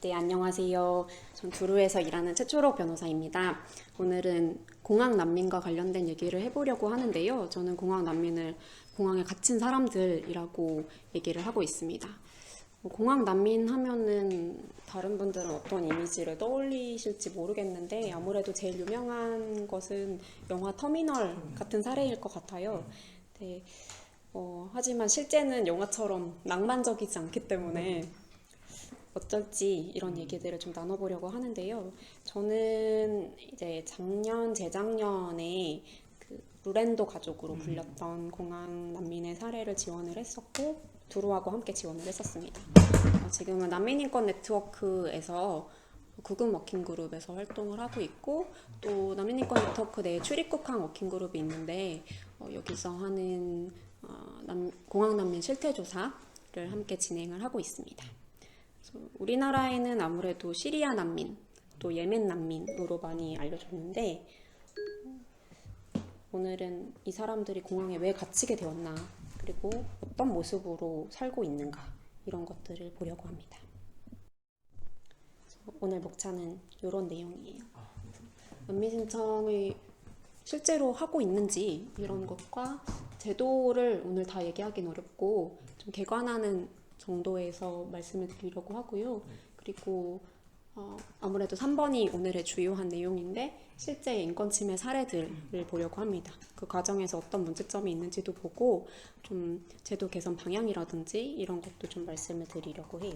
네, 안녕하세요. 전 두루에서 일하는 최초록 변호사입니다. 오늘은 공항 난민과 관련된 얘기를 해보려고 하는데요. 저는 공항 난민을 공항에 갇힌 사람들이라고 얘기를 하고 있습니다. 공항 난민 하면은 다른 분들은 어떤 이미지를 떠올리실지 모르겠는데 아무래도 제일 유명한 것은 영화 터미널 같은 사례일 것 같아요. 네, 하지만 실제는 영화처럼 낭만적이지 않기 때문에 어쩔지 이런 얘기들을 좀 나눠보려고 하는데요. 저는 이제 작년, 재작년에 그 루렌도 가족으로 불렸던 공항 난민의 사례를 지원을 했었고 두루하고 함께 지원을 했었습니다. 지금은 난민인권 네트워크에서 구금 워킹그룹에서 활동을 하고 있고 또 난민인권 네트워크 내에 출입국항 워킹그룹이 있는데 여기서 하는 공항 난민 실태조사를 함께 진행을 하고 있습니다. 우리나라에는 아무래도 시리아 난민, 또 예멘 난민으로 많이 알려졌는데 오늘은 이 사람들이 공항에 왜 갇히게 되었나 그리고 어떤 모습으로 살고 있는가 이런 것들을 보려고 합니다. 오늘 목차는 이런 내용이에요. 난민 신청을 실제로 하고 있는지 이런 것과 제도를 오늘 다 얘기하기는 어렵고 좀 개관하는 정도에서 말씀을 드리려고 하고요. 그리고 아무래도 3번이 오늘의 주요한 내용인데 실제 인권 침해 사례들을 보려고 합니다. 그 과정에서 어떤 문제점이 있는지도 보고 좀 제도 개선 방향이라든지 이런 것도 좀 말씀을 드리려고 해요.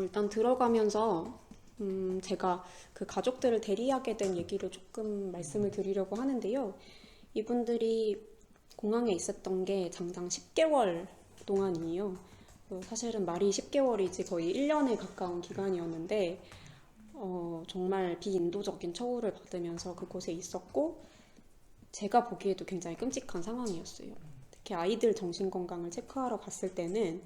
일단 들어가면서 제가 그 가족들을 대리하게 된 얘기를 조금 말씀을 드리려고 하는데요. 이분들이 공항에 있었던 게 장장 10개월 동안이에요. 사실은 말이 10개월이지 거의 1년에 가까운 기간이었는데 정말 비인도적인 처우를 받으면서 그곳에 있었고 제가 보기에도 굉장히 끔찍한 상황이었어요. 특히 아이들 정신건강을 체크하러 갔을 때는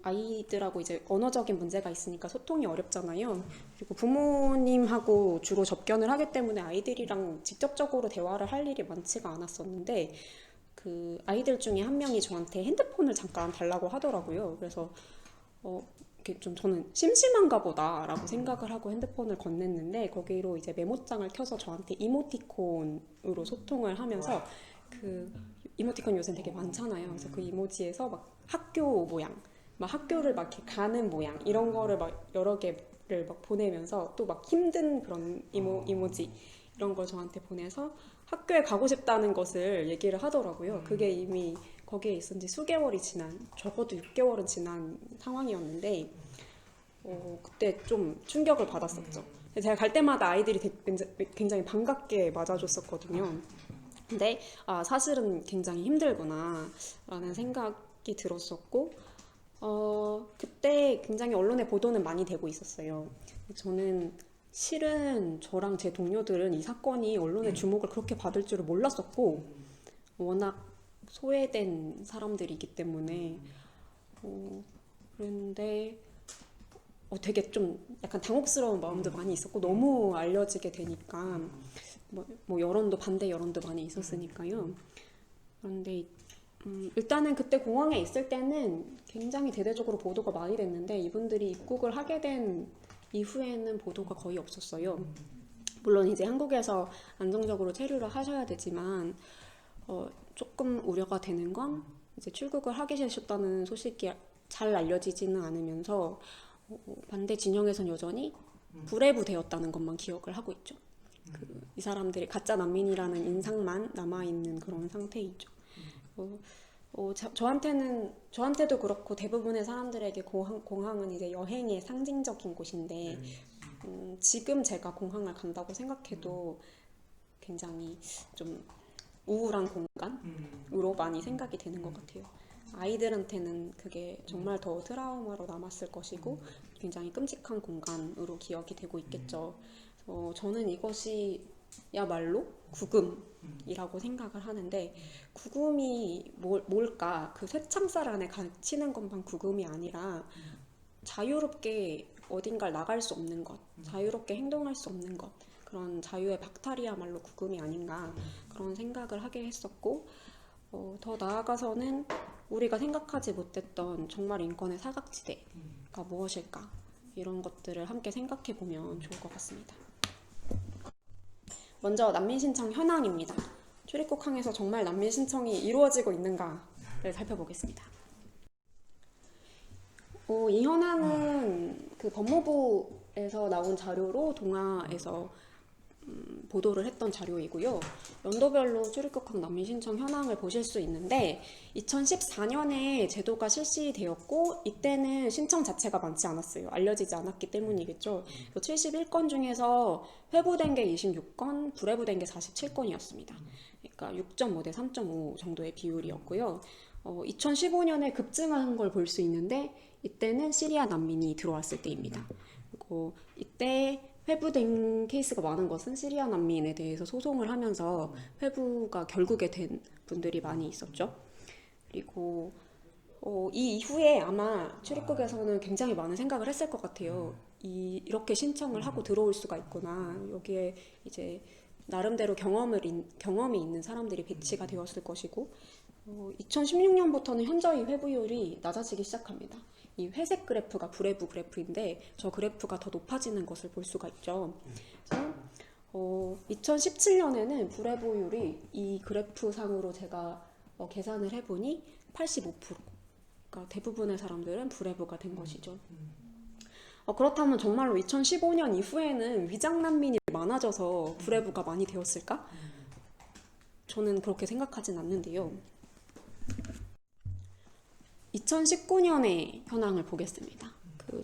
아이들하고 이제 언어적인 문제가 있으니까 소통이 어렵잖아요. 그리고 부모님하고 주로 접견을 하기 때문에 아이들이랑 직접적으로 대화를 할 일이 많지가 않았었는데 그 아이들 중에 한 명이 저한테 핸드폰을 잠깐 달라고 하더라고요. 그래서 이렇게 좀 저는 심심한가 보다라고 생각을 하고 핸드폰을 건넸는데 거기로 이제 메모장을 켜서 저한테 이모티콘으로 소통을 하면서 그 이모티콘 요새 되게 많잖아요. 그래서 그 이모지에서 막 학교 모양, 막 학교를 막 이렇게 가는 모양 이런 거를 막 여러 개를 막 보내면서 또 막 힘든 그런 이모지 이런 걸 저한테 보내서 학교에 가고 싶다는 것을 얘기를 하더라고요. 그게 이미 거기에 있은 지 수개월이 지난, 적어도 6개월은 지난 상황이었는데 그때 좀 충격을 받았었죠. 제가 갈 때마다 아이들이 굉장히 반갑게 맞아줬었거든요. 근데 사실은 굉장히 힘들구나 라는 생각이 들었었고 그때 굉장히 언론의 보도는 많이 되고 있었어요. 저는 실은 저랑 제 동료들은 이 사건이 언론의 주목을 그렇게 받을 줄을 몰랐었고 워낙 소외된 사람들이기 때문에 그랬는데 되게 좀 약간 당혹스러운 마음도 많이 있었고 너무 알려지게 되니까 뭐 여론도 반대 여론도 많이 있었으니까요. 그런데 일단은 그때 공항에 있을 때는 굉장히 대대적으로 보도가 많이 됐는데 이분들이 입국을 하게 된 이후에는 보도가 거의 없었어요. 물론 이제 한국에서 안정적으로 체류를 하셔야 되지만 조금 우려가 되는 건 이제 출국을 하게 되셨다는 소식이 잘 알려지지는 않으면서 반대 진영에선 여전히 불해부되었다는 것만 기억을 하고 있죠. 이 사람들이 가짜 난민이라는 인상만 남아있는 그런 상태이죠. 저한테도 그렇고 대부분의 사람들에게 공항은 이제 여행의 상징적인 곳인데 지금 제가 공항을 간다고 생각해도 굉장히 좀 우울한 공간으로 많이 생각이 되는 것 같아요. 아이들한테는 그게 정말 더 트라우마로 남았을 것이고 굉장히 끔찍한 공간으로 기억이 되고 있겠죠. 저는 이것이 야말로 구금이라고 생각을 하는데 구금이 뭘까? 그 쇠창살 안에 갇히는 것만 구금이 아니라 자유롭게 어딘가를 나갈 수 없는 것, 자유롭게 행동할 수 없는 것 그런 자유의 박탈이야말로 구금이 아닌가 그런 생각을 하게 했었고 더 나아가서는 우리가 생각하지 못했던 정말 인권의 사각지대가 무엇일까? 이런 것들을 함께 생각해 보면 좋을 것 같습니다. 먼저 난민 신청 현황입니다. 출입국항에서 정말 난민 신청이 이루어지고 있는가를 살펴보겠습니다. 이 현황은 그 법무부에서 나온 자료로 동아에서 보도를 했던 자료이고요. 연도별로 출입국항 난민 신청 현황을 보실 수 있는데 2014년에 제도가 실시되었고 이때는 신청 자체가 많지 않았어요. 알려지지 않았기 때문이겠죠. 71건 중에서 회부된 게 26건, 불회부된 게 47건이었습니다. 그러니까 6.5 대 3.5 정도의 비율이었고요. 2015년에 급증한 걸 볼 수 있는데 이때는 시리아 난민이 들어왔을 때입니다. 그리고 이때 회부된 케이스가 많은 것은 시리아 난민에 대해서 소송을 하면서 회부가 결국에 된 분들이 많이 있었죠. 그리고 이 이후에 아마 출입국에서는 굉장히 많은 생각을 했을 것 같아요. 이렇게 신청을 하고 들어올 수가 있구나. 여기에 이제 나름대로 경험이 있는 사람들이 배치가 되었을 것이고 2016년부터는 현저히 회부율이 낮아지기 시작합니다. 이 회색 그래프가 불회부 그래프인데 저 그래프가 더 높아지는 것을 볼 수가 있죠. 그래서 2017년에는 불회부율이 이 그래프 상으로 제가 계산을 해보니 85%. 그러니까 대부분의 사람들은 불회부가 된 것이죠. 그렇다면 정말로 2015년 이후에는 위장 난민이 많아져서 불회부가 많이 되었을까? 저는 그렇게 생각하진 않는데요. 2019년의 현황을 보겠습니다.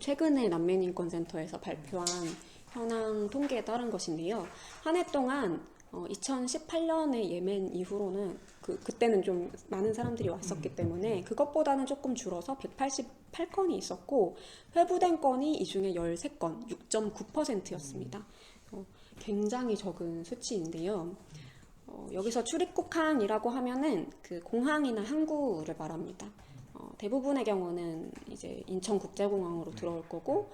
최근에 난민인권센터에서 발표한 현황 통계에 따른 것인데요. 한 해 동안 2018년의 예멘 이후로는 그때는 좀 많은 사람들이 왔었기 때문에 그것보다는 조금 줄어서 188건이 있었고 회부된 건이 이 중에 13건, 6.9%였습니다. 굉장히 적은 수치인데요. 여기서 출입국항이라고 하면은 그 공항이나 항구를 말합니다. 대부분의 경우는 이제 인천국제공항으로 들어올 거고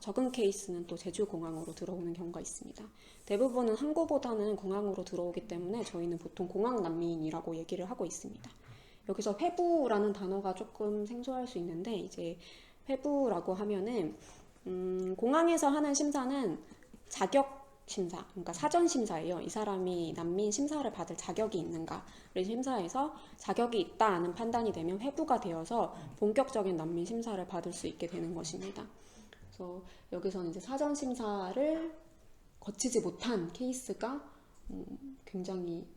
적은 케이스는 또 제주공항으로 들어오는 경우가 있습니다. 대부분은 항구보다는 공항으로 들어오기 때문에 저희는 보통 공항 난민이라고 얘기를 하고 있습니다. 여기서 회부라는 단어가 조금 생소할 수 있는데 이제 회부라고 하면은 공항에서 하는 심사는 자격 심사, 그러니까 사전 심사예요. 이 사람이 난민 심사를 받을 자격이 있는가를 심사해서 자격이 있다 하는 판단이 되면 회부가 되어서 본격적인 난민 심사를 받을 수 있게 되는 것입니다. 그래서 여기서는 이제 사전 심사를 거치지 못한 케이스가 굉장히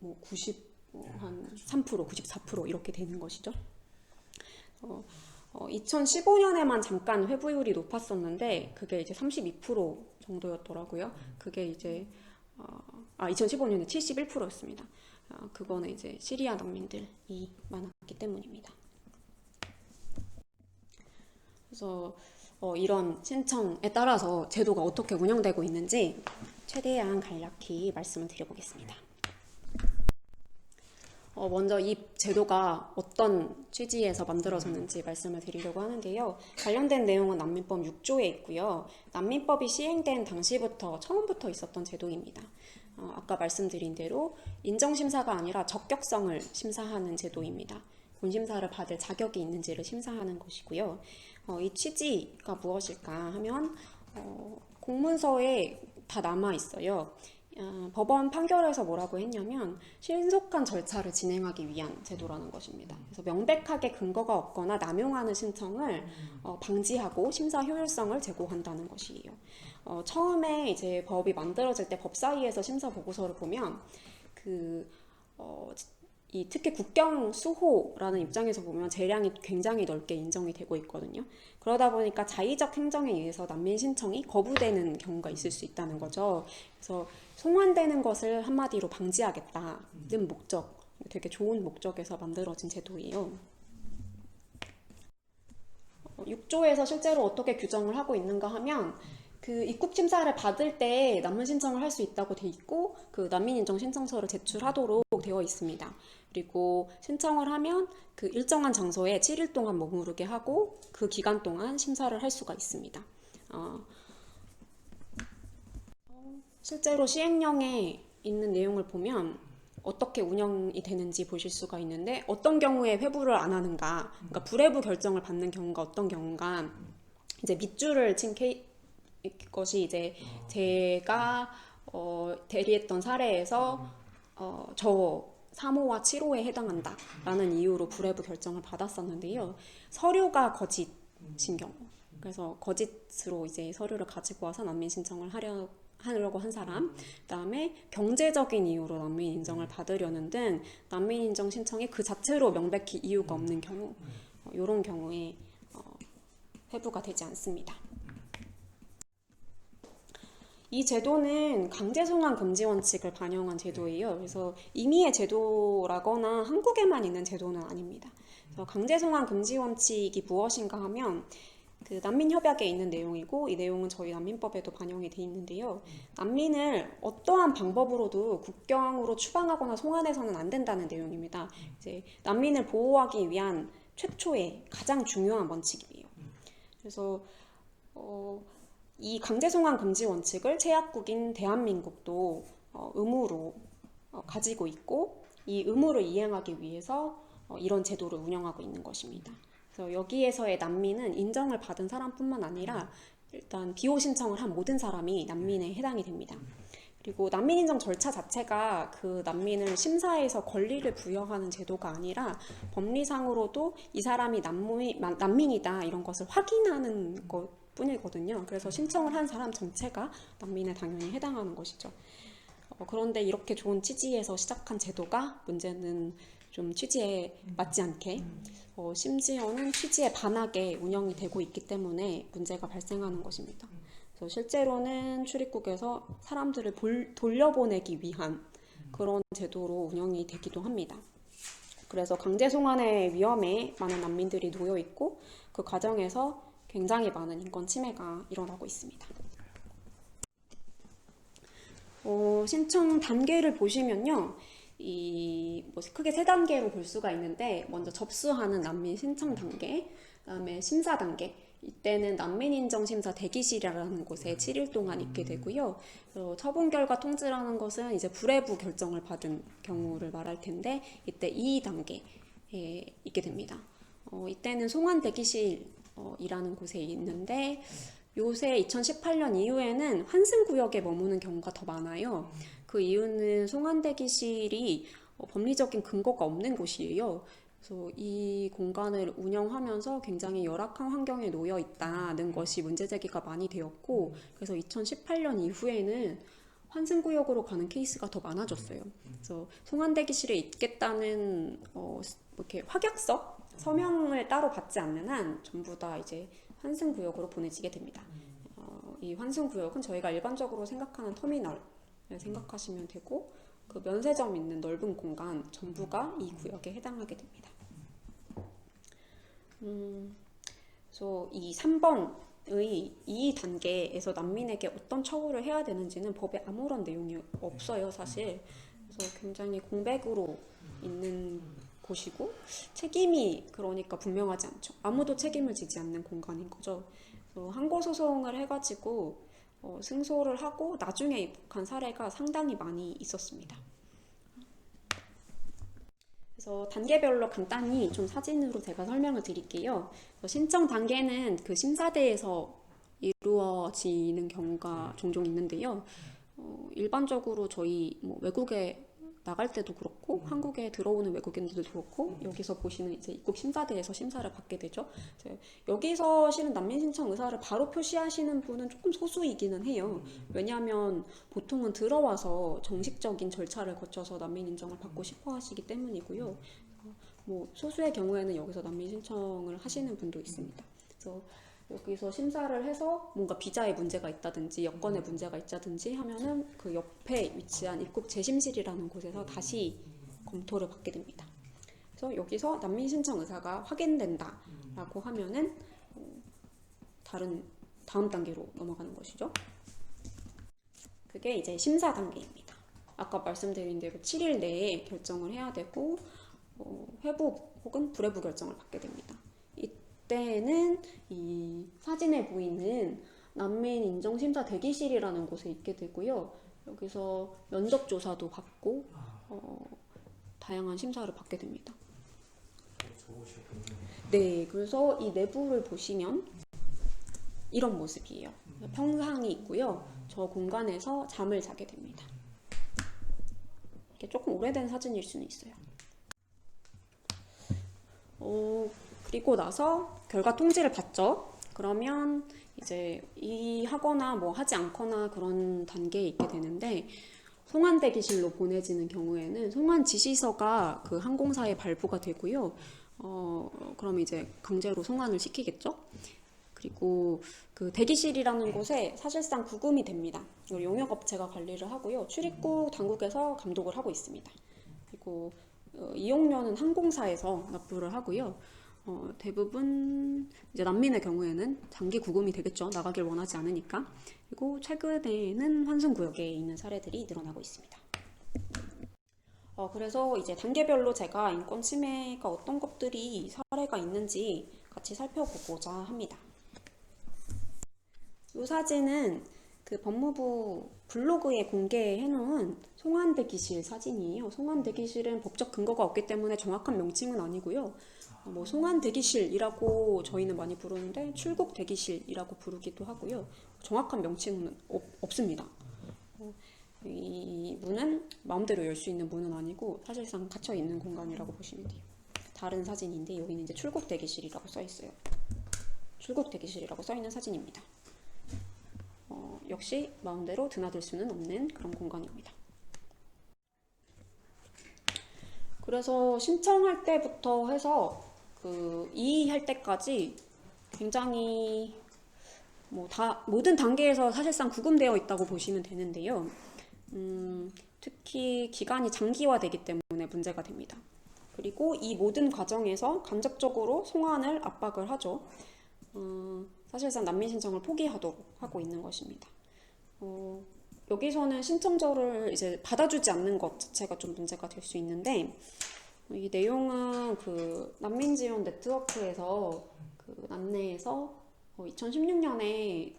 한 3%, 94% 이렇게 되는 것이죠. 2015년에만 잠깐 회부율이 높았었는데 그게 이제 32% 정도였더라고요. 그게 이제 2015년에 71%였습니다. 그거는 이제 시리아 난민들이 많았기 때문입니다. 그래서 이런 신청에 따라서 제도가 어떻게 운영되고 있는지 최대한 간략히 말씀을 드려보겠습니다. 먼저 이 제도가 어떤 취지에서 만들어졌는지 말씀을 드리려고 하는데요. 관련된 내용은 난민법 6조에 있고요. 난민법이 시행된 당시부터 처음부터 있었던 제도입니다. 아까 말씀드린 대로 인정심사가 아니라 적격성을 심사하는 제도입니다. 본심사를 받을 자격이 있는지를 심사하는 것이고요. 이 취지가 무엇일까 하면 공문서에 다 남아 있어요. 법원 판결에서 뭐라고 했냐면 신속한 절차를 진행하기 위한 제도라는 것입니다. 그래서 명백하게 근거가 없거나 남용하는 신청을 방지하고 심사 효율성을 제고한다는 것이에요. 처음에 이제 법이 만들어질 때 법사위에서 심사 보고서를 보면 특히 국경 수호라는 입장에서 보면 재량이 굉장히 넓게 인정이 되고 있거든요. 그러다 보니까 자의적 행정에 의해서 난민 신청이 거부되는 경우가 있을 수 있다는 거죠. 그래서 송환되는 것을 한마디로 방지하겠다는 목적, 되게 좋은 목적에서 만들어진 제도예요. 6조에서 실제로 어떻게 규정을 하고 있는가 하면 입국 심사를 받을 때 난민 신청을 할 수 있다고 돼 있고 난민 인정 신청서를 제출하도록 되어 있습니다. 그리고 신청을 하면 일정한 장소에 7일 동안 머무르게 하고 그 기간 동안 심사를 할 수가 있습니다. 실제로 시행령에 있는 내용을 보면 어떻게 운영이 되는지 보실 수가 있는데 어떤 경우에 회부를 안 하는가, 그러니까 불회부 결정을 받는 경우가 어떤 경우가 이제 밑줄을 친 것이 이제 제가 대리했던 사례에서 저 3호와 7호에 해당한다라는 이유로 불회부 결정을 받았었는데요. 서류가 거짓인 경우, 그래서 거짓으로 이제 서류를 가지고 와서 난민 신청을 하려고 한 사람, 그다음에 경제적인 이유로 난민 인정을 받으려는 등 난민 인정 신청이 그 자체로 명백히 이유가 없는 경우, 이런 경우에 회부가 되지 않습니다. 이 제도는 강제 송환 금지 원칙을 반영한 제도예요. 그래서 임의의 제도라거나 한국에만 있는 제도는 아닙니다. 그래서 강제 송환 금지 원칙이 무엇인가 하면 그 난민 협약에 있는 내용이고, 이 내용은 저희 난민법에도 반영이 돼 있는데요. 난민을 어떠한 방법으로도 국경으로 추방하거나 송환해서는 안 된다는 내용입니다. 이제 난민을 보호하기 위한 최초의 가장 중요한 원칙이에요. 그래서 이 강제송환 금지 원칙을 채약국인 대한민국도 의무로 가지고 있고, 이 의무를 이행하기 위해서 이런 제도를 운영하고 있는 것입니다. 그래서 여기에서의 난민은 인정을 받은 사람뿐만 아니라 일단 비호 신청을 한 모든 사람이 난민에 해당이 됩니다. 그리고 난민 인정 절차 자체가 그 난민을 심사해서 권리를 부여하는 제도가 아니라 법리상으로도 이 사람이 난민이다 이런 것을 확인하는 것 뿐이거든요. 그래서 신청을 한 사람 전체가 난민에 당연히 해당하는 것이죠. 그런데 이렇게 좋은 취지에서 시작한 제도가 문제는 좀 취지에 맞지 않게, 심지어는 취지에 반하게 운영이 되고 있기 때문에 문제가 발생하는 것입니다. 그래서 실제로는 출입국에서 사람들을 돌려보내기 위한 그런 제도로 운영이 되기도 합니다. 그래서 강제 송환의 위험에 많은 난민들이 놓여 있고, 그 과정에서 굉장히 많은 인권 침해가 일어나고 있습니다. 신청 단계를 보시면요, 크게 세 단계로 볼 수가 있는데, 먼저 접수하는 난민 신청 단계, 그다음에 심사 단계. 이때는 난민 인정 심사 대기실이라는 곳에 7일 동안 있게 되고요. 처분 결과 통지라는 것은 이제 불회부 결정을 받은 경우를 말할 텐데, 이때 2단계에 있게 됩니다. 이때는 송환 대기실 이라는 곳에 있는데, 요새 2018년 이후에는 환승구역에 머무는 경우가 더 많아요. 그 이유는 송환대기실이 법리적인 근거가 없는 곳이에요. 그래서 이 공간을 운영하면서 굉장히 열악한 환경에 놓여 있다는 것이 문제 제기가 많이 되었고, 그래서 2018년 이후에는 환승구역으로 가는 케이스가 더 많아졌어요. 그래서 송환대기실에 있겠다는 이렇게 확약서 서명을 따로 받지 않는 한 전부 다 이제 환승구역으로 보내지게 됩니다. 이 환승구역은 저희가 일반적으로 생각하는 터미널을 생각하시면 되고, 그 면세점 있는 넓은 공간 전부가 이 구역에 해당하게 됩니다. 그래서 이 3번의 이 단계에서 난민에게 어떤 처우를 해야 되는지는 법에 아무런 내용이 없어요, 사실. 그래서 굉장히 공백으로 있는 곳이고, 책임이 그러니까 분명하지 않죠. 아무도 책임을 지지 않는 공간인 거죠. 항고 소송을 해가지고 승소를 하고 나중에 입국한 사례가 상당히 많이 있었습니다. 그래서 단계별로 간단히 좀 사진으로 제가 설명을 드릴게요. 신청 단계는 그 심사대에서 이루어지는 경우가 종종 있는데요. 일반적으로 저희 외국에 나갈 때도 그렇고, 한국에 들어오는 외국인들도 그렇고, 여기서 보시는 이제 입국 심사대에서 심사를 받게 되죠. 여기서 실은 난민 신청 의사를 바로 표시하시는 분은 조금 소수이기는 해요. 왜냐하면 보통은 들어와서 정식적인 절차를 거쳐서 난민 인정을 받고 싶어 하시기 때문이고요. 소수의 경우에는 여기서 난민 신청을 하시는 분도 있습니다. 그래서 여기서 심사를 해서 뭔가 비자에 문제가 있다든지 여권에 문제가 있다든지 하면은 그 옆에 위치한 입국 재심실이라는 곳에서 다시 검토를 받게 됩니다. 그래서 여기서 난민 신청 의사가 확인된다라고 하면은 다음 단계로 넘어가는 것이죠. 그게 이제 심사 단계입니다. 아까 말씀드린 대로 7일 내에 결정을 해야 되고, 회부 혹은 불회부 결정을 받게 됩니다. 이때는 이 사진에 보이는 난민 인정심사 대기실이라는 곳에 있게 되고요. 여기서 면접 조사도 받고, 다양한 심사를 받게 됩니다. 네, 그래서 이 내부를 보시면 이런 모습이에요. 평상이 있고요. 저 공간에서 잠을 자게 됩니다. 이게 조금 오래된 사진일 수는 있어요. 그리고 나서 결과 통지를 받죠. 그러면 이제 이 하거나 뭐 하지 않거나 그런 단계에 있게 되는데, 송환 대기실로 보내지는 경우에는 송환 지시서가 그 항공사에 발부가 되고요. 그럼 이제 강제로 송환을 시키겠죠. 그리고 그 대기실이라는 곳에 사실상 구금이 됩니다. 이걸 용역업체가 관리를 하고요. 출입국 당국에서 감독을 하고 있습니다. 그리고 이용료는 항공사에서 납부를 하고요. 대부분 이제 난민의 경우에는 장기 구금이 되겠죠. 나가길 원하지 않으니까. 그리고 최근에는 환승구역에 있는 사례들이 늘어나고 있습니다. 그래서 이제 단계별로 제가 인권 침해가 어떤 것들이 사례가 있는지 같이 살펴보고자 합니다. 이 사진은 그 법무부 블로그에 공개해 놓은 송환 대기실 사진이에요. 송환 대기실은 법적 근거가 없기 때문에 정확한 명칭은 아니고요. 뭐 송환 대기실이라고 저희는 많이 부르는데 출국 대기실이라고 부르기도 하고요. 정확한 명칭은 없습니다. 이 문은 마음대로 열 수 있는 문은 아니고 사실상 갇혀 있는 공간이라고 보시면 돼요. 다른 사진인데 여기는 이제 출국 대기실이라고 써 있어요. 출국 대기실이라고 써 있는 사진입니다. 역시 마음대로 드나들 수는 없는 그런 공간입니다. 그래서 신청할 때부터 해서 그 이의할 때까지 굉장히 모든 단계에서 사실상 구금되어 있다고 보시면 되는데요. 특히 기간이 장기화되기 때문에 문제가 됩니다. 그리고 이 모든 과정에서 간접적으로 송환을 압박을 하죠. 사실상 난민 신청을 포기하도록 하고 있는 것입니다. 여기서는 신청서를 이제 받아주지 않는 것 자체가 좀 문제가 될 수 있는데, 이 내용은 그 난민 지원 네트워크에서 그 난내에서 2016년에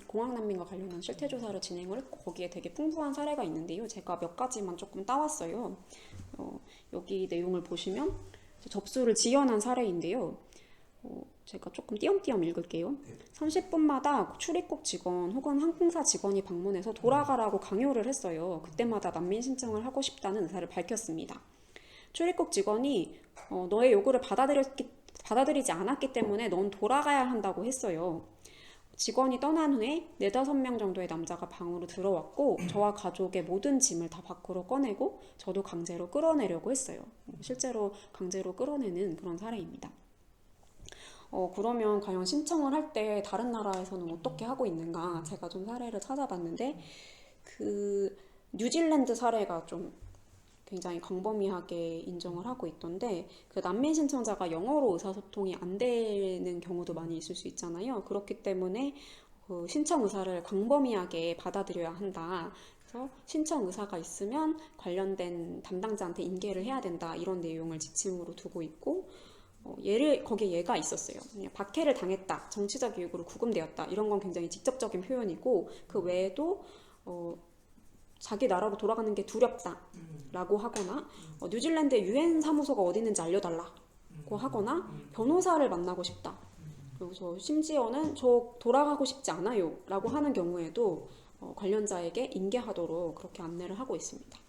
공항 난민과 관련한 실태 조사를 진행을 했고 거기에 되게 풍부한 사례가 있는데요. 제가 몇 가지만 조금 따왔어요. 여기 내용을 보시면 접수를 지연한 사례인데요. 제가 조금 띄엄띄엄 읽을게요. 30분마다 출입국 직원 혹은 항공사 직원이 방문해서 돌아가라고 강요를 했어요. 그때마다 난민 신청을 하고 싶다는 의사를 밝혔습니다. 출입국 직원이 너의 요구를 받아들이지 않았기 때문에 넌 돌아가야 한다고 했어요. 직원이 떠난 후에 4-5명 정도의 남자가 방으로 들어왔고 저와 가족의 모든 짐을 다 밖으로 꺼내고 저도 강제로 끌어내려고 했어요. 실제로 강제로 끌어내는 그런 사례입니다. 그러면 과연 신청을 할 때 다른 나라에서는 어떻게 하고 있는가? 제가 좀 사례를 찾아봤는데 그 뉴질랜드 사례가 좀 굉장히 광범위하게 인정을 하고 있던데, 그 난민 신청자가 영어로 의사소통이 안 되는 경우도 많이 있을 수 있잖아요. 그렇기 때문에 그 신청 의사를 광범위하게 받아들여야 한다. 그래서 신청 의사가 있으면 관련된 담당자한테 인계를 해야 된다. 이런 내용을 지침으로 두고 있고, 거기에 예가 있었어요. 박해를 당했다, 정치적 이유로 구금되었다, 이런 건 굉장히 직접적인 표현이고, 그 외에도 자기 나라로 돌아가는 게 두렵다 라고 하거나 뉴질랜드의 유엔 사무소가 어디 있는지 알려달라고 하거나 변호사를 만나고 싶다, 그래서 심지어는 저 돌아가고 싶지 않아요 라고 하는 경우에도 관련자에게 인계하도록 그렇게 안내를 하고 있습니다.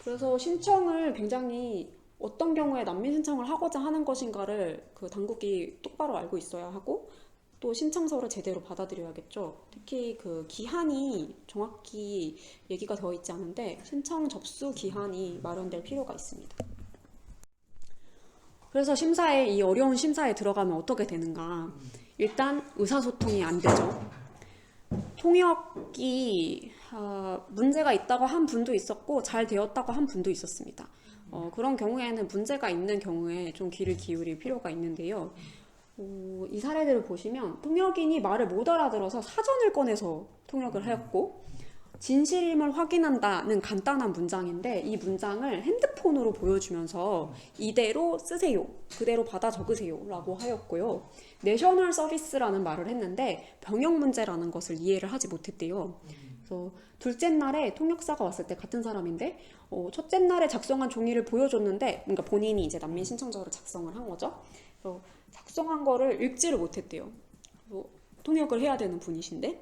그래서 신청을 굉장히 어떤 경우에 난민 신청을 하고자 하는 것인가를 그 당국이 똑바로 알고 있어야 하고, 또 신청서를 제대로 받아들여야겠죠. 특히 그 기한이 정확히 얘기가 되어 있지 않은데 신청 접수 기한이 마련될 필요가 있습니다. 그래서 이 어려운 심사에 들어가면 어떻게 되는가? 일단 의사소통이 안 되죠. 통역이 문제가 있다고 한 분도 있었고 잘 되었다고 한 분도 있었습니다. 그런 경우에는 문제가 있는 경우에 좀 귀를 기울일 필요가 있는데요. 이 사례들을 보시면 통역인이 말을 못 알아들어서 사전을 꺼내서 통역을 하였고, 진실임을 확인한다는 간단한 문장인데 이 문장을 핸드폰으로 보여주면서 이대로 쓰세요, 그대로 받아 적으세요 라고 하였고요. 내셔널 서비스라는 말을 했는데 병역 문제라는 것을 이해를 하지 못했대요. 그래서 둘째 날에 통역사가 왔을 때 같은 사람인데 첫째 날에 작성한 종이를 보여줬는데, 그러니까 본인이 이제 난민 신청서를 작성을 한 거죠. 그래서 작성한 거를 읽지를 못했대요. 통역을 해야 되는 분이신데,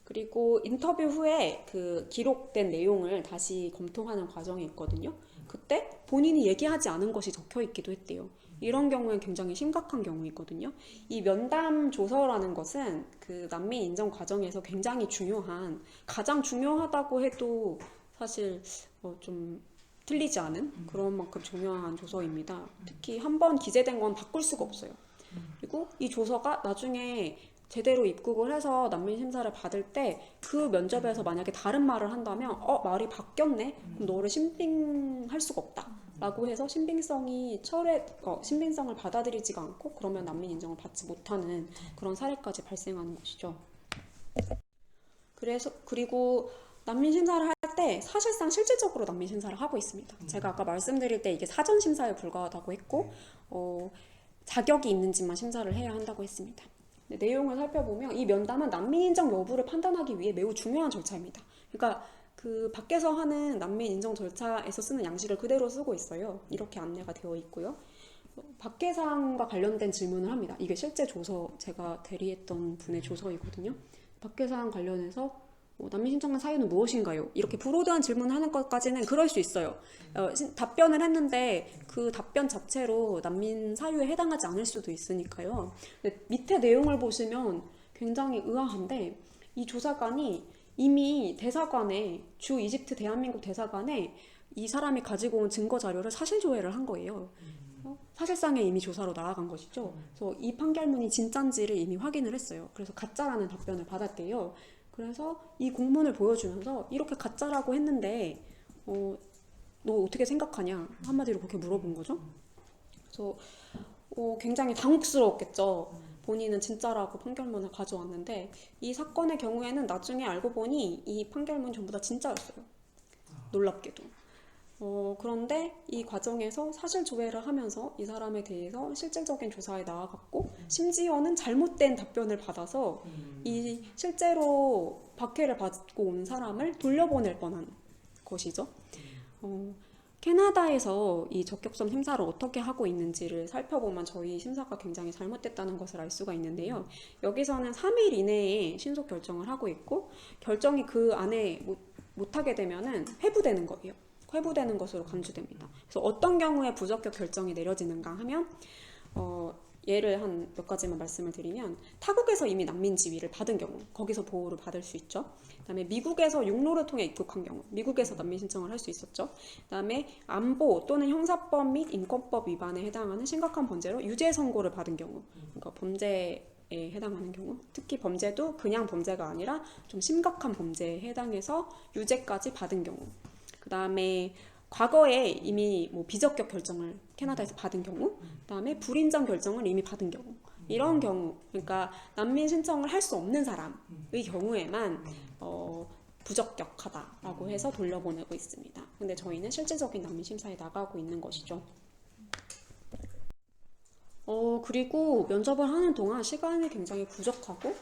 그리고 인터뷰 후에 그 기록된 내용을 다시 검토하는 과정이 있거든요. 그때 본인이 얘기하지 않은 것이 적혀 있기도 했대요. 이런 경우엔 굉장히 심각한 경우이거든요. 이 면담 조서라는 것은 그 난민 인정 과정에서 굉장히 중요한, 가장 중요하다고 해도 사실 좀 틀리지 않은 그런 만큼 중요한 조서입니다. 특히 한 번 기재된 건 바꿀 수가 없어요. 그리고 이 조서가 나중에 제대로 입국을 해서 난민 심사를 받을 때 그 면접에서 만약에 다른 말을 한다면 말이 바뀌었네? 그럼 너를 신빙할 수가 없다 라고 해서 신빙성을 받아들이지가 않고, 그러면 난민 인정을 받지 못하는 그런 사례까지 발생하는 것이죠. 그리고 난민 심사를 할 때 사실상 실질적으로 난민 심사를 하고 있습니다. 제가 아까 말씀드릴 때 이게 사전 심사에 불과하다고 했고, 자격이 있는지만 심사를 해야 한다고 했습니다. 내용을 살펴보면 이 면담은 난민 인정 여부를 판단하기 위해 매우 중요한 절차입니다. 그러니까 그 밖에서 하는 난민 인정 절차에서 쓰는 양식을 그대로 쓰고 있어요. 이렇게 안내가 되어 있고요. 박해상과 관련된 질문을 합니다. 이게 실제 조서, 제가 대리했던 분의 조서이거든요. 박해상 관련해서 난민 신청한 사유는 무엇인가요? 이렇게 브로드한 질문을 하는 것까지는 그럴 수 있어요. 답변을 했는데 그 답변 자체로 난민 사유에 해당하지 않을 수도 있으니까요. 근데 밑에 내용을 보시면 굉장히 의아한데, 이 조사관이 이미 대사관에, 주 이집트 대한민국 대사관에 이 사람이 가지고 온 증거 자료를 사실 조회를 한 거예요. 사실상에 이미 조사로 나아간 것이죠. 그래서 이 판결문이 진짠지를 이미 확인을 했어요. 그래서 가짜라는 답변을 받았대요. 그래서 이 공문을 보여주면서 이렇게 가짜라고 했는데 너 어떻게 생각하냐? 한마디로 그렇게 물어본 거죠. 그래서 굉장히 당혹스러웠겠죠. 본인은 진짜라고 판결문을 가져왔는데, 이 사건의 경우에는 나중에 알고 보니 이 판결문 전부 다 진짜였어요. 놀랍게도. 그런데 이 과정에서 사실 조회를 하면서 이 사람에 대해서 실질적인 조사에 나아갔고, 심지어는 잘못된 답변을 받아서 이 실제로 박해를 받고 온 사람을 돌려보낼 뻔한 것이죠. 캐나다에서 이 적격성 심사를 어떻게 하고 있는지를 살펴보면 저희 심사가 굉장히 잘못됐다는 것을 알 수가 있는데요. 여기서는 3일 이내에 신속 결정을 하고 있고, 결정이 그 안에 못하게 되면은 회부되는 거예요. 회부되는 것으로 간주됩니다. 그래서 어떤 경우에 부적격 결정이 내려지는가 하면, 예를 한 몇 가지만 말씀을 드리면, 타국에서 이미 난민 지위를 받은 경우, 거기서 보호를 받을 수 있죠. 그다음에 미국에서 육로를 통해 입국한 경우, 미국에서 난민 신청을 할 수 있었죠. 그다음에 안보 또는 형사법 및 인권법 위반에 해당하는 심각한 범죄로 유죄 선고를 받은 경우, 그러니까 범죄에 해당하는 경우, 특히 범죄도 그냥 범죄가 아니라 좀 심각한 범죄에 해당해서 유죄까지 받은 경우, 그 다음에 과거에 이미 비적격 결정을 캐나다에서 받은 경우, 그 다음에 불인정 결정을 이미 받은 경우, 이런 경우, 그러니까 난민 신청을 할 수 없는 사람의 경우에만 부적격하다라고 해서 돌려보내고 있습니다. 근데 저희는 실질적인 난민 심사에 나가고 있는 것이죠. 그리고 면접을 하는 동안 시간이 굉장히 부족하고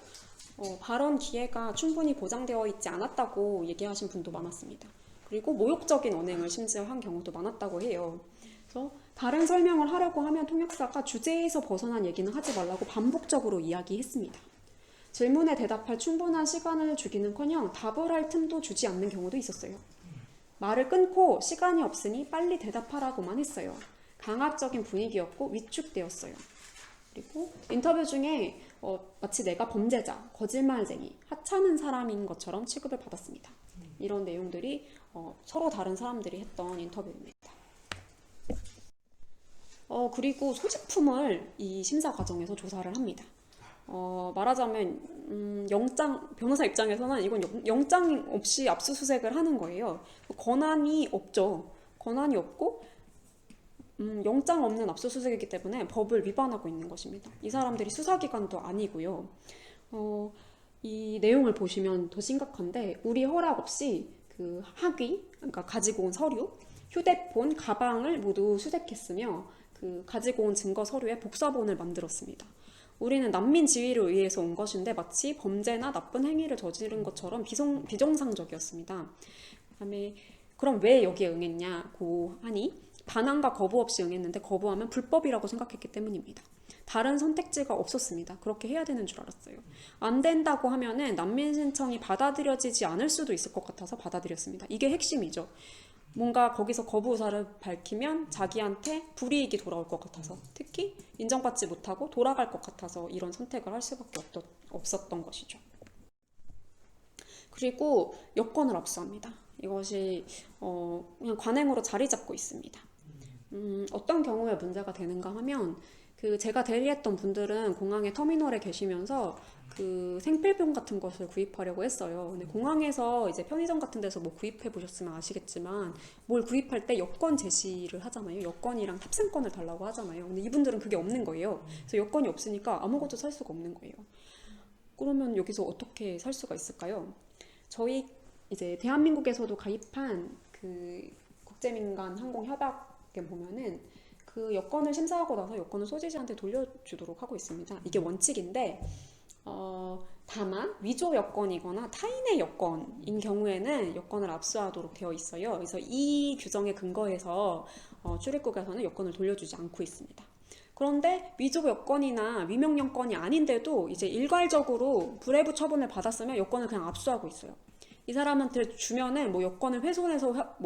발언 기회가 충분히 보장되어 있지 않았다고 얘기하신 분도 많았습니다. 그리고 모욕적인 언행을 심지어 한 경우도 많았다고 해요. 그래서 다른 설명을 하려고 하면 통역사가 주제에서 벗어난 얘기는 하지 말라고 반복적으로 이야기했습니다. 질문에 대답할 충분한 시간을 주기는커녕 답을 할 틈도 주지 않는 경우도 있었어요. 말을 끊고 시간이 없으니 빨리 대답하라고만 했어요. 강압적인 분위기였고 위축되었어요. 그리고 인터뷰 중에 마치 내가 범죄자, 거짓말쟁이, 하찮은 사람인 것처럼 취급을 받았습니다. 이런 내용들이 서로 다른 사람들이 했던 인터뷰입니다. 그리고 소지품을 이 심사 과정에서 조사를 합니다. 말하자면 변호사 입장에서는 이건 영장 없이 압수수색을 하는 거예요. 권한이 없죠. 권한이 없고 영장 없는 압수수색이기 때문에 법을 위반하고 있는 것입니다. 이 사람들이 수사기관도 아니고요. 이 내용을 보시면 더 심각한데, 우리 허락 없이 그 학위, 그러니까 가지고 온 서류, 휴대폰, 가방을 모두 수색했으며 그 가지고 온 증거 서류에 복사본을 만들었습니다. 우리는 난민 지위를 의해서 온 것인데 마치 범죄나 나쁜 행위를 저지른 것처럼 비정상적이었습니다. 그다음에 그럼 왜 여기에 응했냐고 하니 반항과 거부 없이 응했는데 거부하면 불법이라고 생각했기 때문입니다. 다른 선택지가 없었습니다. 그렇게 해야 되는 줄 알았어요. 안 된다고 하면은 난민 신청이 받아들여지지 않을 수도 있을 것 같아서 받아들였습니다. 이게 핵심이죠. 뭔가 거기서 거부 의사를 밝히면 자기한테 불이익이 돌아올 것 같아서, 특히 인정받지 못하고 돌아갈 것 같아서 이런 선택을 할 수밖에 없었던 것이죠. 그리고 여권을 압수합니다. 이것이 그냥 관행으로 자리 잡고 있습니다. 어떤 경우에 문제가 되는가 하면 제가 대리했던 분들은 공항의 터미널에 계시면서 생필품 같은 것을 구입하려고 했어요. 근데 공항에서 이제 편의점 같은 데서 뭐 구입해 보셨으면 아시겠지만 뭘 구입할 때 여권 제시를 하잖아요. 여권이랑 탑승권을 달라고 하잖아요. 근데 이분들은 그게 없는 거예요. 그래서 여권이 없으니까 아무것도 살 수가 없는 거예요. 그러면 여기서 어떻게 살 수가 있을까요? 저희 이제 대한민국에서도 가입한 국제민간 항공협약에 보면은 여권을 심사하고 나서 여권을 소지자한테 돌려주도록 하고 있습니다. 이게 원칙인데 다만 위조 여권이거나 타인의 여권인 경우에는 여권을 압수하도록 되어 있어요. 그래서 이 규정에 근거해서 출입국에서는 여권을 돌려주지 않고 있습니다. 그런데 위조 여권이나 위명 여권이 아닌데도 이제 일괄적으로 불회부 처분을 받았으면 여권을 그냥 압수하고 있어요. 이 사람한테 주면은 뭐 여권을 훼손해서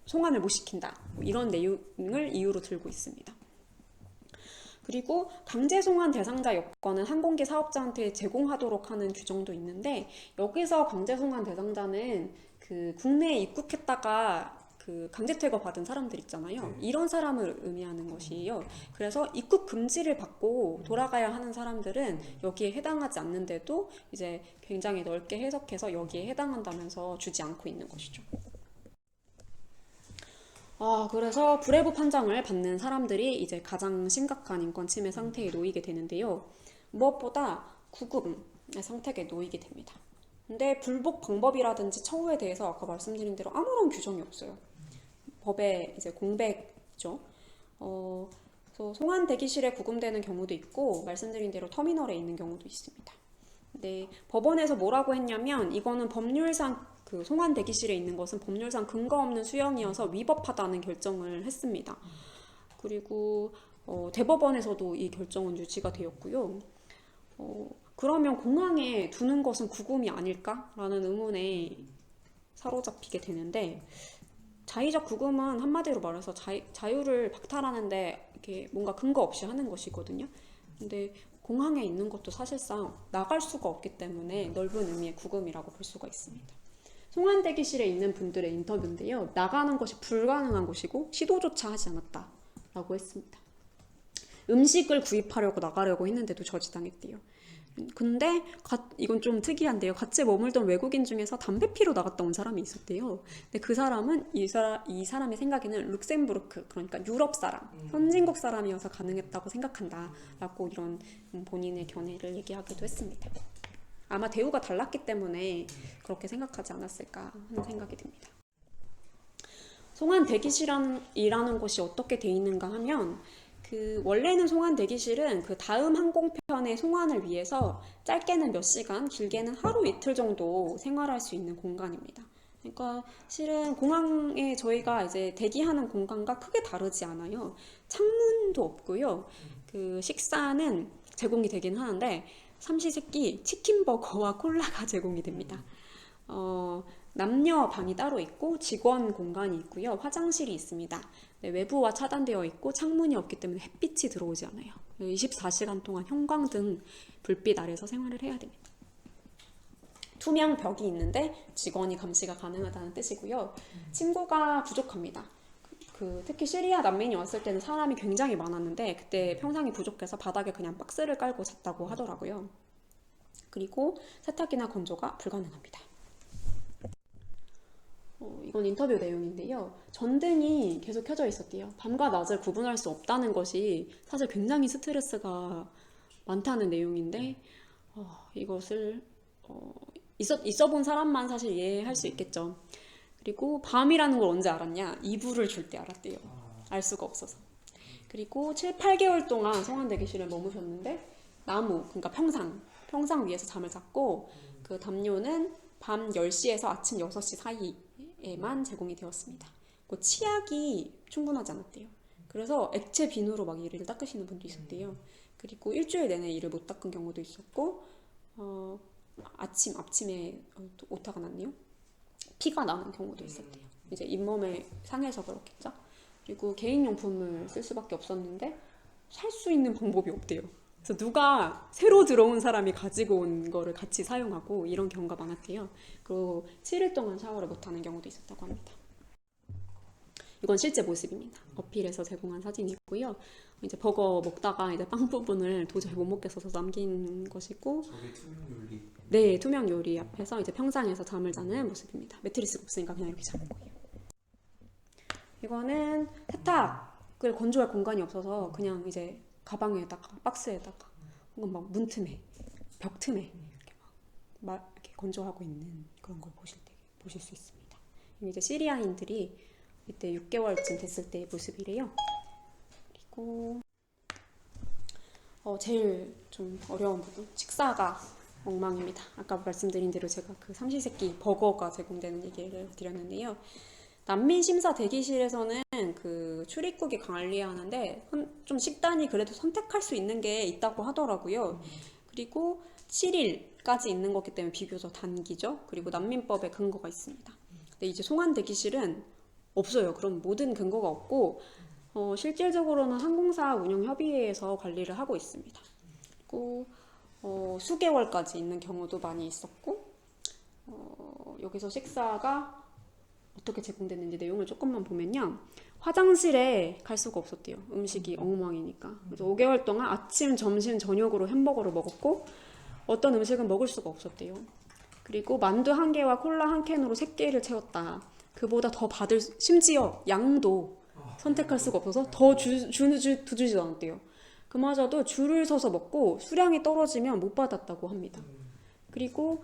송환을 못 시킨다, 이런 내용을 이유로 들고 있습니다. 그리고 강제 송환 대상자 여권은 항공기 사업자한테 제공하도록 하는 규정도 있는데, 여기서 강제 송환 대상자는 국내에 입국했다가 강제 퇴거 받은 사람들 있잖아요. 이런 사람을 의미하는 것이에요. 그래서 입국 금지를 받고 돌아가야 하는 사람들은 여기에 해당하지 않는데도 이제 굉장히 넓게 해석해서 여기에 해당한다면서 주지 않고 있는 것이죠. 그래서 불회부 판정을 받는 사람들이 이제 가장 심각한 인권 침해 상태에 놓이게 되는데요. 무엇보다 구금의 상태에 놓이게 됩니다. 근데 불복 방법이라든지 처우에 대해서 아까 말씀드린 대로 아무런 규정이 없어요. 법에 이제 공백이죠. 그래서 송환 대기실에 구금되는 경우도 있고, 말씀드린 대로 터미널에 있는 경우도 있습니다. 근데 법원에서 뭐라고 했냐면, 이거는 법률상 송환 대기실에 있는 것은 법률상 근거 없는 수용이어서 위법하다는 결정을 했습니다. 그리고 대법원에서도 이 결정은 유지가 되었고요. 그러면 공항에 두는 것은 구금이 아닐까라는 의문에 사로잡히게 되는데, 자의적 구금은 한마디로 말해서 자유를 박탈하는데 이렇게 뭔가 근거 없이 하는 것이거든요. 근데 공항에 있는 것도 사실상 나갈 수가 없기 때문에 넓은 의미의 구금이라고 볼 수가 있습니다. 송환 대기실에 있는 분들의 인터뷰인데요. 나가는 것이 불가능한 것이고 시도조차 하지 않았다라고 했습니다. 음식을 구입하려고 나가려고 했는데도 저지당했대요. 근데 이건 좀 특이한데요. 같이 머물던 외국인 중에서 담배 피러 나갔다 온 사람이 있었대요. 근데 그 사람은 이 사람의 생각에는 룩셈부르크, 그러니까 유럽 사람, 선진국 사람이어서 가능했다고 생각한다라고 이런 본인의 견해를 얘기하기도 했습니다. 아마 대우가 달랐기 때문에 그렇게 생각하지 않았을까 하는 생각이 듭니다. 송환 대기실이라는 곳이 어떻게 돼 있는가 하면, 원래는 송환 대기실은 다음 항공편의 송환을 위해서 짧게는 몇 시간, 길게는 하루 이틀 정도 생활할 수 있는 공간입니다. 그러니까 실은 공항에 저희가 이제 대기하는 공간과 크게 다르지 않아요. 창문도 없고요. 식사는 제공이 되긴 하는데 삼시세끼 치킨버거와 콜라가 제공이 됩니다. 남녀 방이 따로 있고 직원 공간이 있고요. 화장실이 있습니다. 네, 외부와 차단되어 있고 창문이 없기 때문에 햇빛이 들어오지 않아요. 24시간 동안 형광등 불빛 아래서 생활을 해야 됩니다. 투명 벽이 있는데 직원이 감시가 가능하다는 뜻이고요. 침구가 부족합니다. 특히 시리아 난민이 왔을 때는 사람이 굉장히 많았는데 그때 평상이 부족해서 바닥에 그냥 박스를 깔고 잤다고 하더라고요. 그리고 세탁이나 건조가 불가능합니다. 이건 인터뷰 내용인데요. 전등이 계속 켜져 있었대요. 밤과 낮을 구분할 수 없다는 것이 사실 굉장히 스트레스가 많다는 내용인데, 이것을 있어 본 사람만 사실 이해할 수 있겠죠. 그리고 밤이라는 걸 언제 알았냐? 이불을 줄 때 알았대요. 알 수가 없어서. 그리고 7, 8개월 동안 송환 대기실에 머무셨는데 나무, 그러니까 평상 위에서 잠을 잤고 그 담요는 밤 10시에서 아침 6시 사이에만 제공이 되었습니다. 그 치약이 충분하지 않았대요. 그래서 액체 비누로 막 이를 닦으시는 분도 있었대요. 그리고 일주일 내내 이를 못 닦은 경우도 있었고 아침에 오타가 났네요. 피가 나는 경우도 있었대요. 이제 잇몸에 상해서 그렇겠죠. 그리고 개인용품을 쓸 수밖에 없었는데 살 수 있는 방법이 없대요. 그래서 누가 새로 들어온 사람이 가지고 온 거를 같이 사용하고 이런 경우가 많았대요. 그리고 7일 동안 샤워를 못하는 경우도 있었다고 합니다. 이건 실제 모습입니다. 어필해서 제공한 사진이고요. 이제 버거 먹다가 이제 빵 부분을 도저히 못 먹겠어서 남긴 것이고, 저게 투명 요리. 네, 투명 요리 앞에서 이제 평상에서 잠을 자는 모습입니다. 매트리스가 없으니까 그냥 이렇게 자는 거예요. 이거는 세탁을 건조할 공간이 없어서 그냥 이제 가방에다가 박스에다가 혹은 막 문틈에 벽 틈에 이렇게 건조하고 있는 그런 걸 보실 수 있습니다. 이제 시리아인들이 이때 6개월쯤 됐을 때의 모습이래요. 그리고 제일 좀 어려운 부분, 식사가 엉망입니다. 아까 말씀드린 대로 제가 그 삼시세끼 버거가 제공되는 얘기를 드렸는데요. 난민 심사 대기실에서는 그 출입국이 관리하는데 좀 식단이 그래도 선택할 수 있는 게 있다고 하더라고요. 그리고 7일까지 있는 거기 때문에 비교적 단기죠. 그리고 난민법에 근거가 있습니다. 근데 이제 송환 대기실은 없어요. 그럼 모든 근거가 없고 실질적으로는 항공사 운영협의회에서 관리를 하고 있습니다. 그리고 수개월까지 있는 경우도 많이 있었고 여기서 식사가 어떻게 제공됐는지 내용을 조금만 보면요. 화장실에 갈 수가 없었대요. 음식이 엉망이니까. 그래서 5개월 동안 아침, 점심, 저녁으로 햄버거를 먹었고 어떤 음식은 먹을 수가 없었대요. 그리고 만두 1개와 콜라 1캔으로 3끼를 채웠다. 그보다 더 받을 심지어 양도 선택할 수가 없어서 더 주지도 않았대요. 그마저도 줄을 서서 먹고 수량이 떨어지면 못 받았다고 합니다. 그리고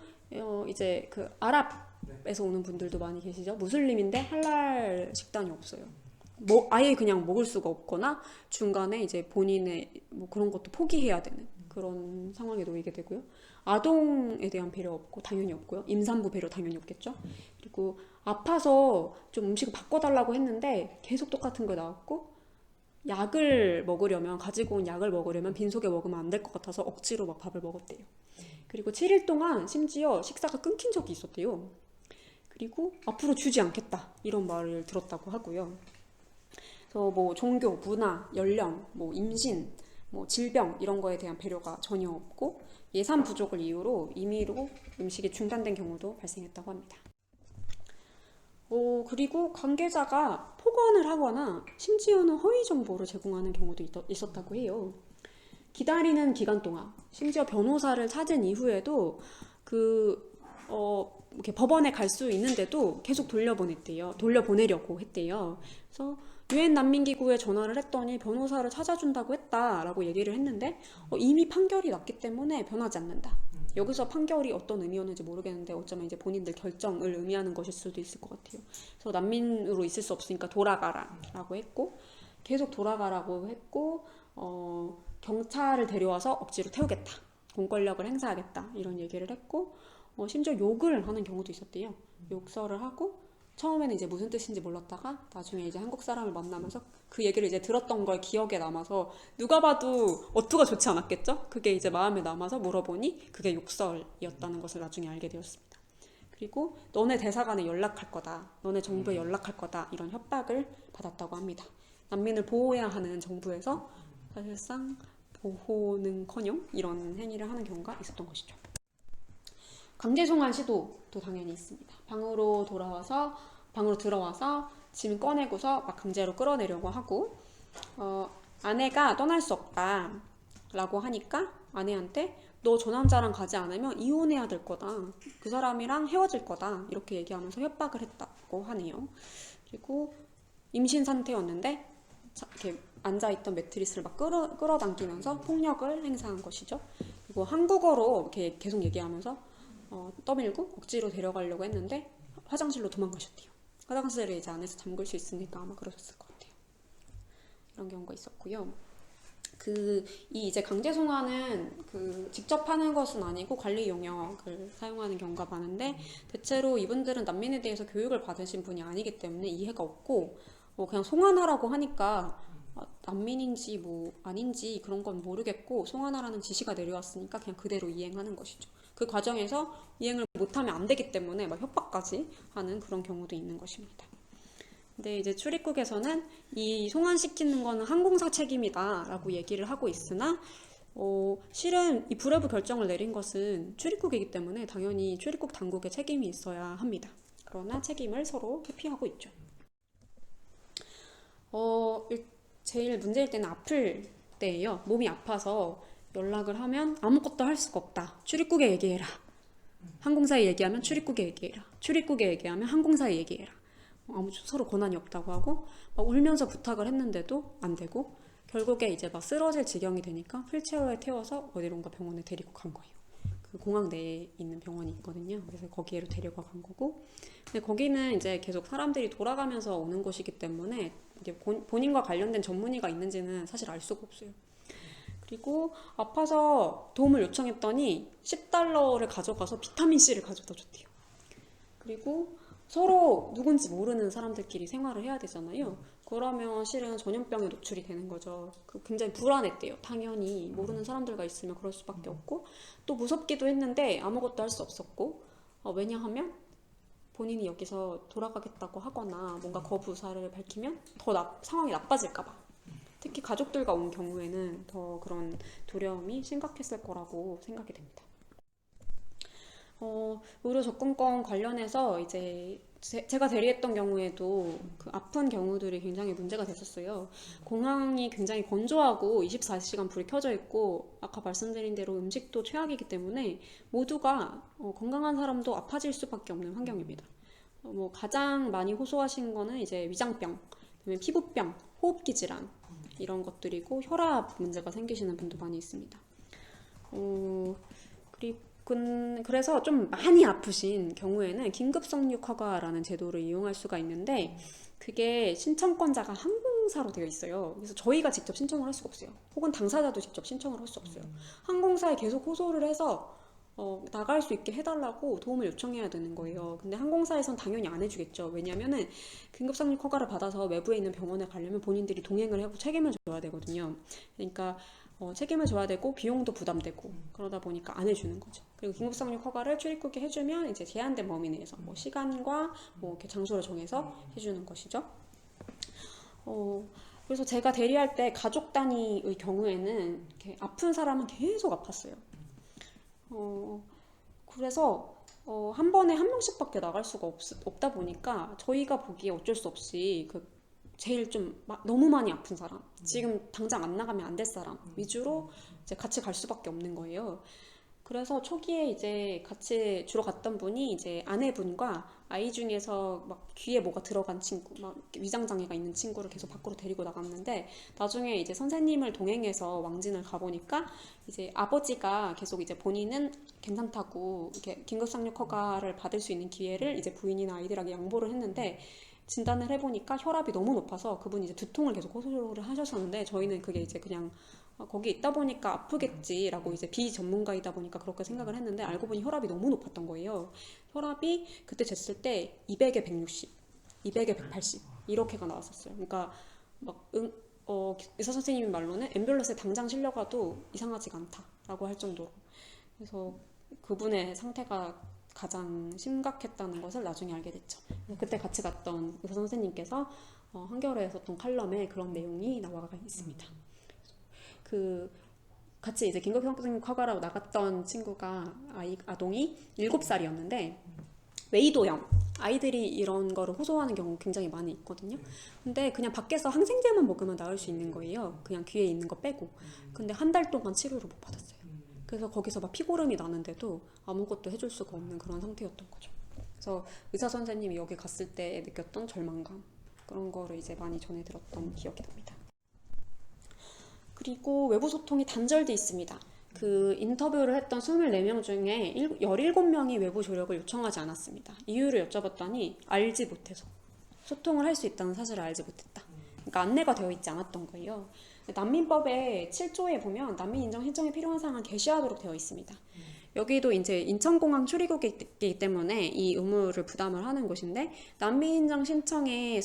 이제 그 아랍에서 오는 분들도 많이 계시죠. 무슬림인데 할랄 식단이 없어요. 아예 그냥 먹을 수가 없거나 중간에 이제 본인의 뭐 그런 것도 포기해야 되는 그런 상황에 놓이게 되고요. 아동에 대한 배려 없고 당연히 없고요. 임산부 배려 당연히 없겠죠. 그리고 아파서 좀 음식을 바꿔달라고 했는데 계속 똑같은 거 나왔고 약을 먹으려면 가지고 온 약을 먹으려면 빈속에 먹으면 안 될 것 같아서 억지로 막 밥을 먹었대요. 그리고 7일 동안 심지어 식사가 끊긴 적이 있었대요. 그리고 앞으로 주지 않겠다 이런 말을 들었다고 하고요. 그래서 뭐 종교, 문화, 연령, 뭐 임신, 뭐 질병 이런 거에 대한 배려가 전혀 없고 예산 부족을 이유로 임의로 음식이 중단된 경우도 발생했다고 합니다. 그리고 관계자가 폭언을 하거나 심지어는 허위 정보를 제공하는 경우도 있었다고 해요. 기다리는 기간 동안 심지어 변호사를 찾은 이후에도 이렇게 법원에 갈 수 있는데도 계속 돌려보내려고 했대요. 그래서 유엔 난민기구에 전화를 했더니 변호사를 찾아준다고 했다라고 얘기를 했는데 이미 판결이 났기 때문에 변하지 않는다. 여기서 판결이 어떤 의미였는지 모르겠는데 어쩌면 이제 본인들 결정을 의미하는 것일 수도 있을 것 같아요. 그래서 난민으로 있을 수 없으니까 돌아가라라고 했고 계속 돌아가라고 했고 경찰을 데려와서 억지로 태우겠다. 공권력을 행사하겠다. 이런 얘기를 했고 심지어 욕을 하는 경우도 있었대요. 욕설을 하고 처음에는 이제 무슨 뜻인지 몰랐다가 나중에 이제 한국 사람을 만나면서 그 얘기를 이제 들었던 걸 기억에 남아서 누가 봐도 어투가 좋지 않았겠죠? 그게 이제 마음에 남아서 물어보니 그게 욕설이었다는 것을 나중에 알게 되었습니다. 그리고 너네 대사관에 연락할 거다. 너네 정부에 연락할 거다. 이런 협박을 받았다고 합니다. 난민을 보호해야 하는 정부에서 사실상 보호는커녕 이런 행위를 하는 경우가 있었던 것이죠. 강제송환 시도도 당연히 있습니다. 방으로 들어와서 짐 꺼내고서 막 강제로 끌어내려고 하고 아내가 떠날 수 없다 라고 하니까 아내한테 너 저 남자랑 가지 않으면 이혼해야 될 거다. 그 사람이랑 헤어질 거다. 이렇게 얘기하면서 협박을 했다고 하네요. 그리고 임신 상태였는데 이렇게 앉아있던 매트리스를 막 끌어당기면서 폭력을 행사한 것이죠. 그리고 한국어로 이렇게 계속 얘기하면서 떠밀고 억지로 데려가려고 했는데 화장실로 도망가셨대요. 화장실에 이제 안에서 잠글 수 있으니까 아마 그러셨을 것 같아요. 이런 경우가 있었고요. 이 이제 강제 송환은 직접 하는 것은 아니고 관리 용역을 사용하는 경우가 많은데, 대체로 이분들은 난민에 대해서 교육을 받으신 분이 아니기 때문에 이해가 없고, 그냥 송환하라고 하니까 난민인지 뭐 아닌지 그런 건 모르겠고, 송환하라는 지시가 내려왔으니까 그냥 그대로 이행하는 것이죠. 그 과정에서 이행을 못하면 안 되기 때문에 막 협박까지 하는 그런 경우도 있는 것입니다. 근데 이제 출입국에서는 이 송환시키는 거는 항공사 책임이다라고 얘기를 하고 있으나, 실은 이 불회부 결정을 내린 것은 출입국이기 때문에 당연히 출입국 당국의 책임이 있어야 합니다. 그러나 책임을 서로 회피하고 있죠. 제일 문제일 때는 아플 때예요. 몸이 아파서 연락을 하면 아무것도 할 수가 없다. 출입국에 얘기해라. 항공사에 얘기하면 출입국에 얘기해라. 출입국에 얘기하면 항공사에 얘기해라. 아무 서로 권한이 없다고 하고 막 울면서 부탁을 했는데도 안 되고, 결국에 이제 막 쓰러질 지경이 되니까 휠체어에 태워서 어디론가 병원에 데리고 간 거예요. 그 공항 내에 있는 병원이 있거든요. 그래서 거기로 데려가 간 거고, 근데 거기는 이제 계속 사람들이 돌아가면서 오는 곳이기 때문에 이게 본인과 관련된 전문의가 있는지는 사실 알 수가 없어요. 그리고 아파서 도움을 요청했더니 $10를 가져가서 비타민C를 가져다 줬대요. 그리고 서로 누군지 모르는 사람들끼리 생활을 해야 되잖아요. 그러면 실은 전염병에 노출이 되는 거죠. 굉장히 불안했대요. 당연히 모르는 사람들과 있으면 그럴 수밖에 없고, 또 무섭기도 했는데 아무것도 할 수 없었고, 왜냐하면 본인이 여기서 돌아가겠다고 하거나 뭔가 거부 의사를 밝히면 더 상황이 나빠질까 봐. 특히 가족들과 온 경우에는 더 그런 두려움이 심각했을 거라고 생각이 됩니다. 의료 접근권 관련해서 이제 제가 대리했던 경우에도 그 아픈 경우들이 굉장히 문제가 됐었어요. 공항이 굉장히 건조하고 24시간 불이 켜져 있고, 아까 말씀드린 대로 음식도 최악이기 때문에 모두가 건강한 사람도 아파질 수밖에 없는 환경입니다. 가장 많이 호소하신 거는 이제 위장병, 그다음에 피부병, 호흡기 질환 이런 것들이고, 혈압 문제가 생기시는 분도 많이 있습니다. 그래서 좀 많이 아프신 경우에는 긴급성육 허가라는 제도를 이용할 수가 있는데, 그게 신청권자가 항공사로 되어 있어요. 그래서 저희가 직접 신청을 할 수가 없어요. 혹은 당사자도 직접 신청을 할 수 없어요. 항공사에 계속 호소를 해서 나갈 수 있게 해달라고 도움을 요청해야 되는 거예요. 근데 항공사에선 당연히 안 해주겠죠. 왜냐면은 긴급성육 허가를 받아서 외부에 있는 병원에 가려면 본인들이 동행을 하고 책임을 져야 되거든요. 그러니까 책임을 져야 되고 비용도 부담되고, 그러다 보니까 안 해주는 거죠. 그리고 긴급성육 허가를 출입국에 해주면 이제 제한된 범위 내에서 시간과 이렇게 장소를 정해서 해주는 것이죠. 그래서 제가 대리할 때 가족 단위의 경우에는 이렇게 아픈 사람은 계속 아팠어요. 그래서 한 번에 한 명씩밖에 나갈 수가 없다 보니까 저희가 보기에 어쩔 수 없이 제일 좀 너무 많이 아픈 사람, 지금 당장 안 나가면 안 될 사람 위주로 이제 같이 갈 수밖에 없는 거예요. 그래서 초기에 이제 같이 주로 갔던 분이 이제 아내분과 아이 중에서 막 귀에 뭐가 들어간 친구, 막 위장장애가 있는 친구를 계속 밖으로 데리고 나갔는데, 나중에 이제 선생님을 동행해서 왕진을 가보니까 이제 아버지가 계속 이제 본인은 괜찮다고 이렇게 긴급상륙 허가를 받을 수 있는 기회를 이제 부인이나 아이들에게 양보를 했는데, 진단을 해보니까 혈압이 너무 높아서 그분이 이제 두통을 계속 호소를 하셨었는데, 저희는 그게 이제 그냥 거기 있다 보니까 아프겠지라고 이제 비전문가이다 보니까 그렇게 생각을 했는데, 알고 보니 혈압이 너무 높았던 거예요. 혈압이 그때 쟀을 때 200에 160, 200에 180 이렇게가 나왔었어요. 그러니까 막 의사 선생님 말로는 앰뷸런스에 당장 실려가도 이상하지가 않다라고 할 정도로. 그래서 그분의 상태가 가장 심각했다는 것을 나중에 알게 됐죠. 그때 같이 갔던 의사 선생님께서 한겨레에 썼던 칼럼에 그런 내용이 나와 있습니다. 같이 이제 긴급성육 허가라고 나갔던 친구가 아동이 7살이었는데 웨이도염, 아이들이 이런 거를 호소하는 경우 굉장히 많이 있거든요. 근데 그냥 밖에서 항생제만 먹으면 나을 수 있는 거예요. 그냥 귀에 있는 거 빼고. 근데 한 달 동안 치료를 못 받았어요. 그래서 거기서 막 피고름이 나는데도 아무것도 해줄 수가 없는 그런 상태였던 거죠. 그래서 의사 선생님이 여기 갔을 때 느꼈던 절망감, 그런 거를 이제 많이 전해 들었던 기억이 납니다. 그리고 외부 소통이 단절돼 있습니다. 그 인터뷰를 했던 24명 중에 17명이 외부 조력을 요청하지 않았습니다. 이유를 여쭤봤더니 알지 못해서, 소통을 할 수 있다는 사실을 알지 못했다. 그러니까 안내가 되어 있지 않았던 거예요. 난민법의 7조에 보면 난민 인정 신청에 필요한 사항을 게시하도록 되어 있습니다. 여기도 이제 인천공항 출입국이기 때문에 이 의무를 부담을 하는 곳인데 난민 인정 신청에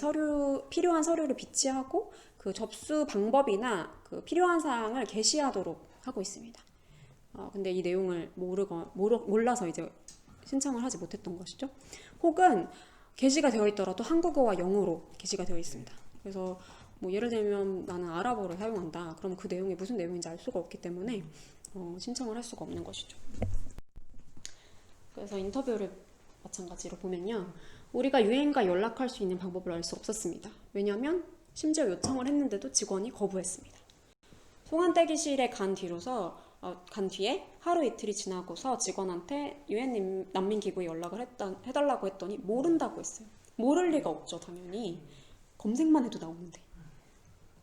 필요한 서류를 비치하고 그 접수 방법이나 그 필요한 사항을 게시하도록 하고 있습니다. 근데 이 내용을 몰라서 이제 신청을 하지 못했던 것이죠. 혹은 게시가 되어 있더라도 한국어와 영어로 게시가 되어 있습니다. 그래서 뭐 예를 들면 나는 아랍어를 사용한다. 그럼 그 내용이 무슨 내용인지 알 수가 없기 때문에 신청을 할 수가 없는 것이죠. 그래서 인터뷰를 마찬가지로 보면요. 우리가 유엔과 연락할 수 있는 방법을 알 수 없었습니다. 왜냐하면 심지어 요청을 했는데도 직원이 거부했습니다. 송환 대기실에 간 뒤에 하루 이틀이 지나고서 직원한테 유엔 난민기구에 연락을 해달라고 했더니 모른다고 했어요. 모를 리가 없죠, 당연히. 검색만 해도 나오는데.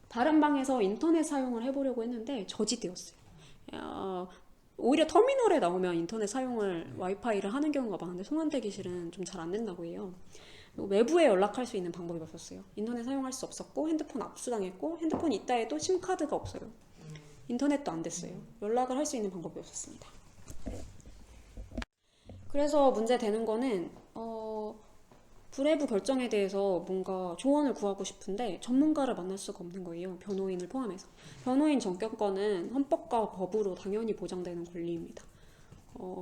다른 방에서 인터넷 사용을 해보려고 했는데 저지되었어요. 오히려 터미널에 나오면 인터넷 사용을 와이파이를 하는 경우가 많은데 송환 대기실은 좀 잘 안 된다고 해요. 외부에 연락할 수 있는 방법이 없었어요. 인터넷 사용할 수 없었고 핸드폰 압수당했고 핸드폰이 있다 해도 심카드가 없어요. 인터넷도 안 됐어요. 연락을 할 수 있는 방법이 없었습니다. 그래서 문제되는 거는 불해부 결정에 대해서 뭔가 조언을 구하고 싶은데 전문가를 만날 수가 없는 거예요. 변호인을 포함해서. 변호인 전격권은 헌법과 법으로 당연히 보장되는 권리입니다.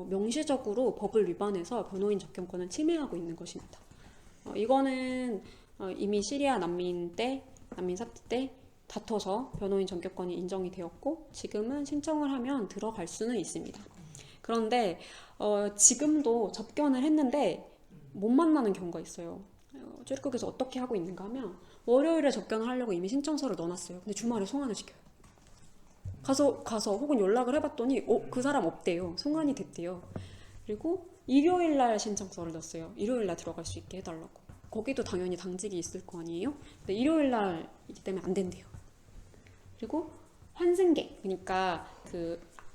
명시적으로 법을 위반해서 변호인 접견권을 침해하고 있는 것입니다. 이거는 이미 시리아 난민 사태 때 다퉈서 변호인 전격권이 인정이 되었고 지금은 신청을 하면 들어갈 수는 있습니다. 그런데 지금도 접견을 했는데 못 만나는 경우가 있어요. 출입국에서 어떻게 하고 있는가 하면 월요일에 접견을 하려고 이미 신청서를 넣어놨어요. 근데 주말에 송환을 시켜요. 가서 혹은 연락을 해봤더니 그 사람 없대요. 송환이 됐대요. 그리고 일요일날 신청서를 넣었어요. 일요일날 들어갈 수 있게 해달라고. 거기도 당연히 당직이 있을 거 아니에요? 근데 일요일날이기 때문에 안 된대요. 그리고 환승객, 그러니까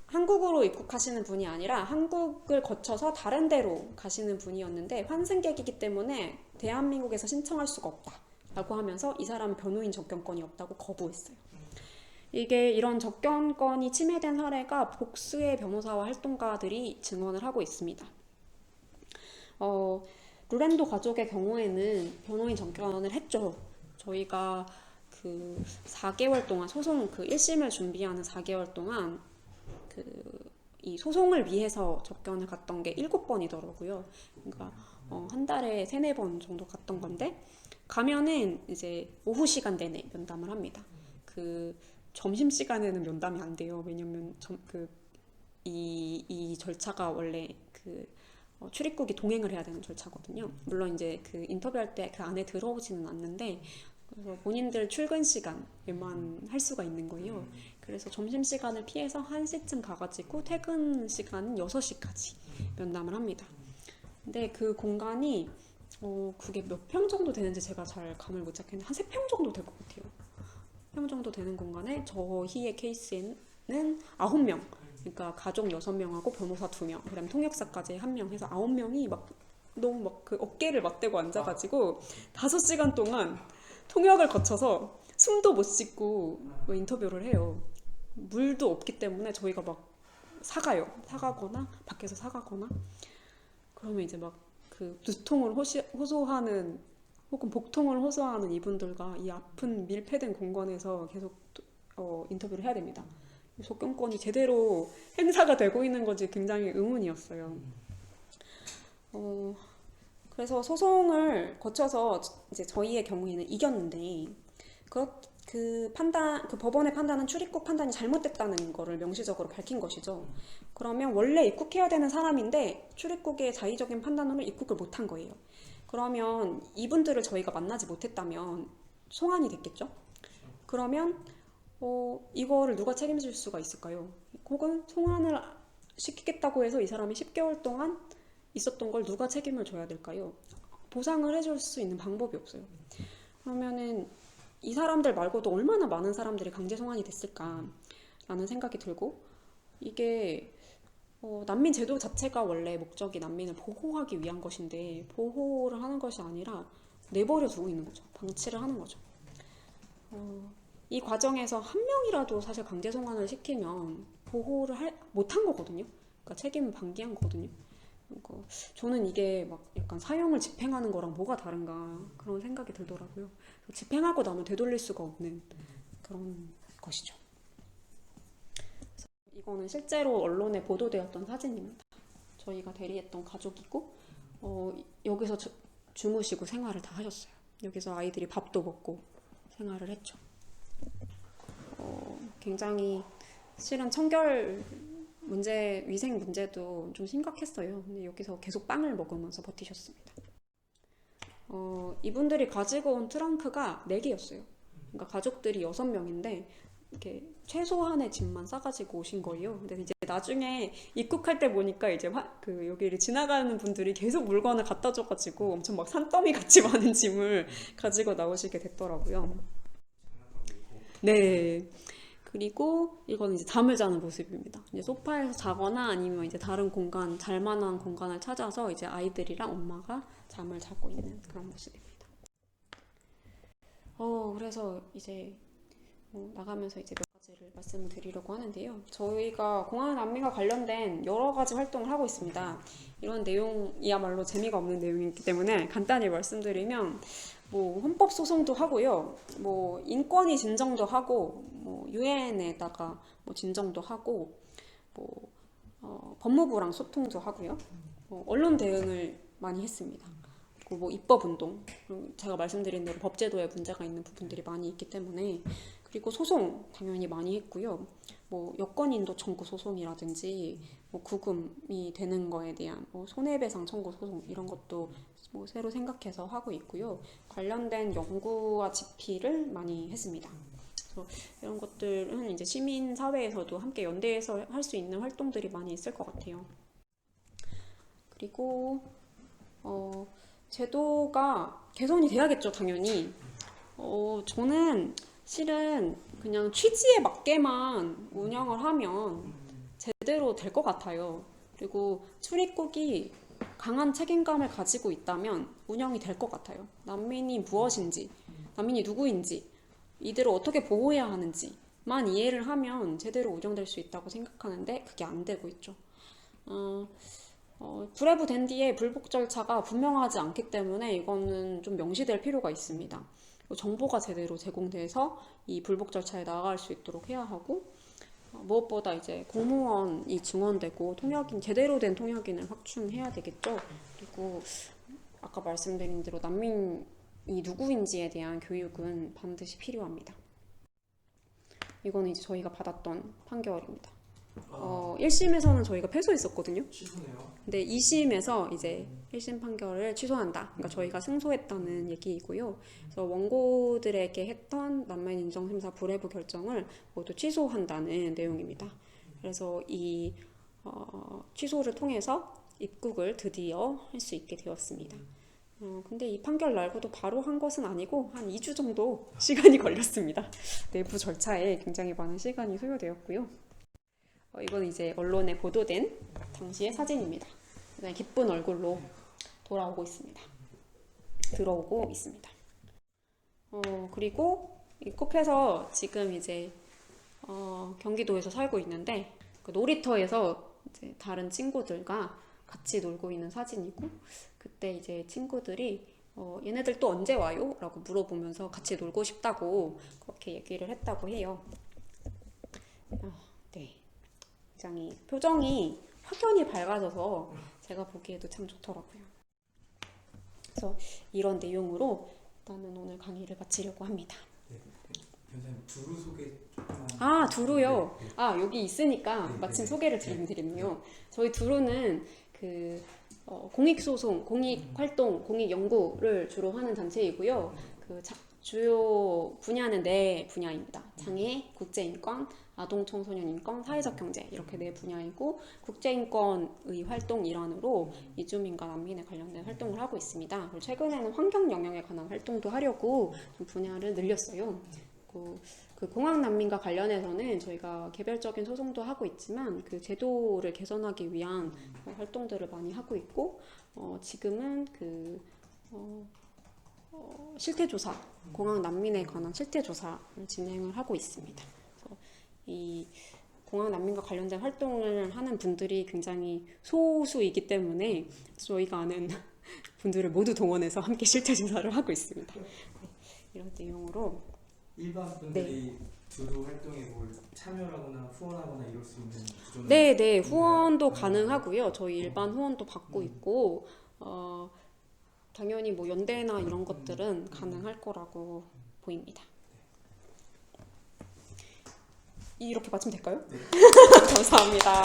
한국으로 입국하시는 분이 아니라 한국을 거쳐서 다른 데로 가시는 분이었는데 환승객이기 때문에 대한민국에서 신청할 수가 없다라고 하면서 이 사람은 변호인 접견권이 없다고 거부했어요. 이런 접견권이 침해된 사례가 복수의 변호사와 활동가들이 증언을 하고 있습니다. 루렌도 가족의 경우에는 변호인 접견을 했죠. 저희가 4개월 동안 소송 1심을 준비하는 4개월 동안 이 소송을 위해서 접견을 갔던 게 7번이더라고요. 그러니까 한 달에 3-4번 정도 갔던 건데 가면은 이제 오후 시간 내내 면담을 합니다. 점심 시간에는 면담이 안 돼요. 왜냐면 이 절차가 원래 출입국이 동행을 해야 되는 절차거든요. 물론 이제 인터뷰할 때 그 안에 들어오지는 않는데 그래서 본인들 출근 시간에만 할 수가 있는 거예요. 그래서 점심시간을 피해서 1시쯤 가가지고 퇴근 시간은 6시까지 면담을 합니다. 근데 그 공간이 그게 몇 평 정도 되는지 제가 잘 감을 못 잡겠는데 한 3평 정도 될 것 같아요. 3평 정도 되는 공간에 저희의 케이스에는 9명, 그러니까 가족 6명하고 변호사 2명, 그다음에 통역사까지 1명 해서 9명이 너무 어깨를 맞대고 앉아가지고 5시간 동안 통역을 거쳐서 숨도 못 쉬고 인터뷰를 해요. 물도 없기 때문에 저희가 사가거나 밖에서 사가거나 그러면 이제 두통을 호소하는 혹은 복통을 호소하는 이분들과 이 아픈 밀폐된 공간에서 계속 인터뷰를 해야 됩니다. 접견권이 제대로 행사가 되고 있는 건지 굉장히 의문이었어요. 그래서 소송을 거쳐서 이제 저희의 경우에는 이겼는데 법원의 판단은 출입국 판단이 잘못됐다는 거를 명시적으로 밝힌 것이죠. 그러면 원래 입국해야 되는 사람인데 출입국의 자의적인 판단으로 입국을 못한 거예요. 그러면 이분들을 저희가 만나지 못했다면 송환이 됐겠죠? 그러면 이거를 누가 책임질 수가 있을까요? 혹은 송환을 시키겠다고 해서 이 사람이 10개월 동안 있었던 걸 누가 책임을 져야 될까요? 보상을 해줄 수 있는 방법이 없어요. 그러면은 이 사람들 말고도 얼마나 많은 사람들이 강제 송환이 됐을까라는 생각이 들고 이게 난민 제도 자체가 원래 목적이 난민을 보호하기 위한 것인데 보호를 하는 것이 아니라 내버려 두고 있는 거죠. 방치를 하는 거죠. 이 과정에서 한 명이라도 사실 강제 송환을 시키면 보호를 못한 거거든요. 그러니까 책임을 방기한 거거든요. 그러니까 저는 이게 막 약간 사형을 집행하는 거랑 뭐가 다른가 그런 생각이 들더라고요. 집행하고 나면 되돌릴 수가 없는 그런 것이죠. 이거는 실제로 언론에 보도되었던 사진입니다. 저희가 대리했던 가족이고 여기서 주무시고 생활을 다 하셨어요. 여기서 아이들이 밥도 먹고 생활을 했죠. 굉장히 실은 청결 문제, 위생 문제도 좀 심각했어요. 근데 여기서 계속 빵을 먹으면서 버티셨습니다. 이분들이 가지고 온 트렁크가 4개였어요. 그러니까 가족들이 6명인데 이렇게 최소한의 짐만 싸가지고 오신 거예요. 근데 이제 나중에 입국할 때 보니까 이제 여기를 지나가는 분들이 계속 물건을 갖다 줘가지고 엄청 막 산더미 같이 많은 짐을 가지고 나오시게 됐더라고요. 네. 그리고 이건 이제 잠을 자는 모습입니다. 이제 소파에서 자거나 아니면 이제 다른 공간, 잘 만한 공간을 찾아서 이제 아이들이랑 엄마가 잠을 자고 있는 그런 모습입니다. 그래서 이제 나가면서 이제 몇 가지를 말씀을 드리려고 하는데요. 저희가 공항 난민과 관련된 여러 가지 활동을 하고 있습니다. 이런 내용이야말로 재미가 없는 내용이기 때문에 간단히 말씀드리면 뭐 헌법 소송도 하고요. 뭐 인권위 진정도 하고 뭐 유엔에다가 뭐 진정도 하고 뭐 법무부랑 소통도 하고요. 언론 대응을 많이 했습니다. 그리고 뭐 입법 운동, 제가 말씀드린 대로 법제도에 문제가 있는 부분들이 많이 있기 때문에 그리고 소송 당연히 많이 했고요. 뭐 여권인도 청구 소송이라든지 뭐 구금이 되는 거에 대한 뭐 손해배상 청구 소송 이런 것도 뭐 새로 생각해서 하고 있고요. 관련된 연구와 집필을 많이 했습니다. 그래서 이런 것들은 이제 시민 사회에서도 함께 연대해서 할 수 있는 활동들이 많이 있을 것 같아요. 그리고 제도가 개선이 돼야겠죠, 당연히. 저는 실은 그냥 취지에 맞게만 운영을 하면 제대로 될 것 같아요. 그리고 출입국이 강한 책임감을 가지고 있다면 운영이 될 것 같아요. 난민이 무엇인지, 난민이 누구인지, 이들을 어떻게 보호해야 하는지만 이해를 하면 제대로 운영될 수 있다고 생각하는데 그게 안 되고 있죠. 불해부 된 뒤에 불복 절차가 분명하지 않기 때문에 이거는 좀 명시될 필요가 있습니다. 정보가 제대로 제공돼서 이 불복 절차에 나아갈 수 있도록 해야 하고 무엇보다 이제 공무원이 증원되고 통역인 제대로 된 통역인을 확충해야 되겠죠. 그리고 아까 말씀드린 대로 난민이 누구인지에 대한 교육은 반드시 필요합니다. 이거는 이제 저희가 받았던 판결입니다. 1심에서는 저희가 패소했었거든요. 취소네요. 근데 2심에서 이제 1심 판결을 취소한다. 그러니까 저희가 승소했다는 얘기이고요. 그래서 원고들에게 했던 난민 인정심사 불해부 결정을 모두 취소한다는 내용입니다. 그래서 이 취소를 통해서 입국을 드디어 할 수 있게 되었습니다. 근데 이 판결 날고도 바로 한 것은 아니고 한 2주 정도 시간이 걸렸습니다. 내부 절차에 굉장히 많은 시간이 소요되었고요. 이건 이제 언론에 보도된 당시의 사진입니다. 굉장히 기쁜 얼굴로 돌아오고 있습니다. 들어오고 있습니다. 그리고 입국해서 지금 이제 경기도에서 살고 있는데 그 놀이터에서 이제 다른 친구들과 같이 놀고 있는 사진이고 그때 이제 친구들이 얘네들 또 언제 와요? 라고 물어보면서 같이 놀고 싶다고 그렇게 얘기를 했다고 해요. 네. 굉장히 표정이 확연히 밝아져서 제가 보기에도 참 좋더라고요. 그래서 이런 내용으로 일단은 오늘 강의를 마치려고 합니다. 네, 변호사님 두루 소개 조금만. 두루요? 네, 네. 여기 있으니까 네, 마침 네, 소개를 네. 드리면요. 저희 두루는 그 공익소송, 공익활동, 공익연구를 주로 하는 단체이고요. 그 주요 분야는 4분야입니다. 장애, 국제인권, 아동청소년인권, 사회적 경제 이렇게 4분야이고 국제인권의 활동 일환으로 이주민과 난민에 관련된 활동을 하고 있습니다. 그리고 최근에는 환경 영역에 관한 활동도 하려고 좀 분야를 늘렸어요. 그 공항 난민과 관련해서는 저희가 개별적인 소송도 하고 있지만 그 제도를 개선하기 위한 활동들을 많이 하고 있고 지금은 실태조사, 공항 난민에 관한 실태조사를 진행을 하고 있습니다. 그래서 이 공항 난민과 관련된 활동을 하는 분들이 굉장히 소수이기 때문에 저희가 아는 분들을 모두 동원해서 함께 실태조사를 하고 있습니다. 네, 이런 내용으로 일반 분들이 두루 활동에 뭘 참여하거나 후원하거나 이럴 수 있는 구조는 네, 후원도 가능하고요. 저희 일반 후원도 받고 있고 당연히 뭐 연대나 이런 것들은 가능할 거라고 보입니다. 이렇게 마치면 될까요? 네. 감사합니다.